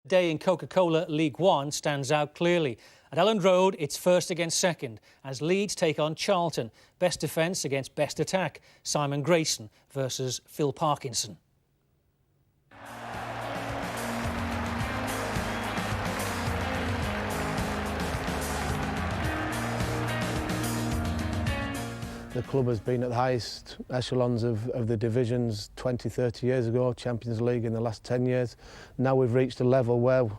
Day in Coca-Cola League One stands out clearly. At Elland Road, it's first against second, as Leeds take on Charlton. Best defence against best attack. Simon Grayson versus Phil Parkinson. The club has been at the highest echelons of the divisions 20, 30 years ago, Champions League in the last 10 years. Now we've reached a level where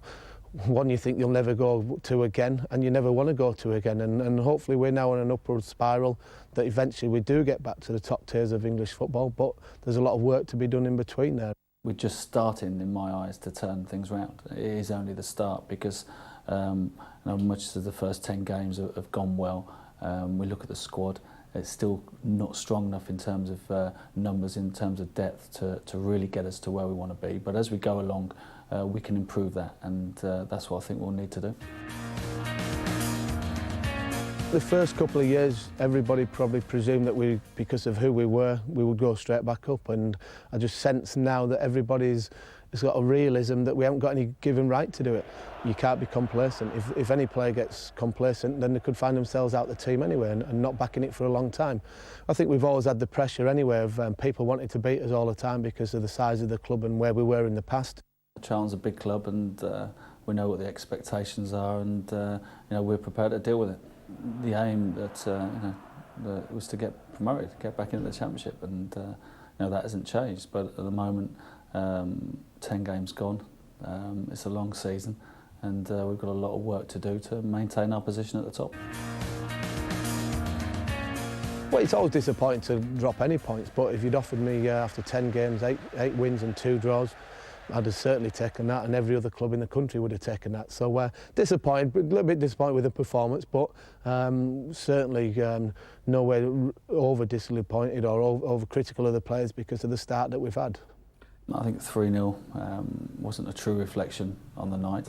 one you think you'll never go to again, and you never want to go to again. And hopefully we're now on an upward spiral that eventually we do get back to the top tiers of English football, but there's a lot of work to be done in between there. We're just starting, in my eyes, to turn things around. It is only the start because much as the first 10 games have gone well, we look at the squad. It's still not strong enough in terms of numbers, in terms of depth to really get us to where we want to be. But as we go along, we can improve that, and that's what I think we'll need to do. The first couple of years, everybody probably presumed that because of who we were, we would go straight back up. And I just sense now that everybody's got a realism that we haven't got any given right to do it. You can't be complacent. If any player gets complacent, then they could find themselves out the team anyway and not back in it for a long time. I think we've always had the pressure anyway of people wanting to beat us all the time because of the size of the club and where we were in the past. Charlton's a big club, and we know what the expectations are, and we're prepared to deal with it. The aim that was to get promoted, get back into the Championship, and that hasn't changed. But at the moment, 10 games gone. It's a long season, and we've got a lot of work to do to maintain our position at the top. Well, it's always disappointing to drop any points, but if you'd offered me after 10 games, eight wins and 2 draws, I'd have certainly taken that, and every other club in the country would have taken that. So disappointed, a little bit disappointed with the performance, but certainly nowhere over disappointed or over critical of the players because of the start that we've had. I think 3-0 wasn't a true reflection on the night.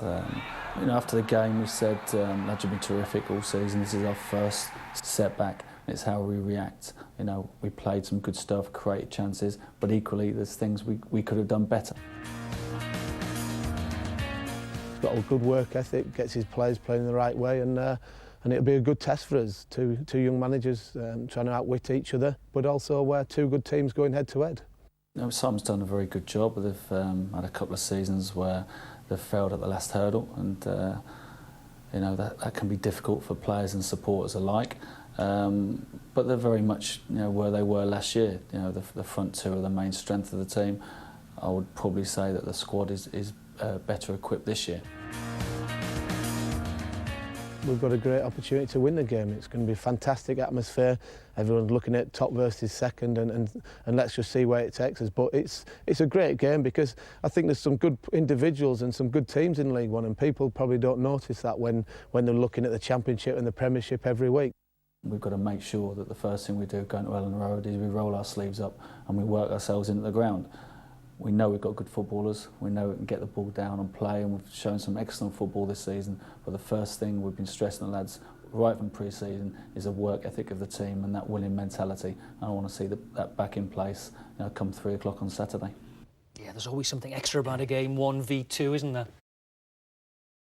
After the game we said that should be terrific all season. This is our first setback. It's how we react. We played some good stuff, created chances, but equally there's things we could have done better. He's got a good work ethic, gets his players playing the right way, and it'll be a good test for us. Two young managers trying to outwit each other, but also two good teams going head to head. Simon's done a very good job. They've had a couple of seasons where they've failed at the last hurdle, and that can be difficult for players and supporters alike. But they're very much where they were last year. The front two are the main strength of the team. I would probably say that the squad is better equipped this year. We've got a great opportunity to win the game. It's going to be a fantastic atmosphere. Everyone's looking at top versus second, and let's just see where it takes us. But it's a great game because I think there's some good individuals and some good teams in League One, and people probably don't notice that when they're looking at the Championship and the Premiership every week. We've got to make sure that the first thing we do going to Elland Road is we roll our sleeves up and we work ourselves into the ground. We know we've got good footballers, we know we can get the ball down and play, and we've shown some excellent football this season. But the first thing we've been stressing the lads right from pre-season is the work ethic of the team and that winning mentality. And I want to see that back in place come 3 o'clock on Saturday. Yeah, there's always something extra about a game 1v2, isn't there?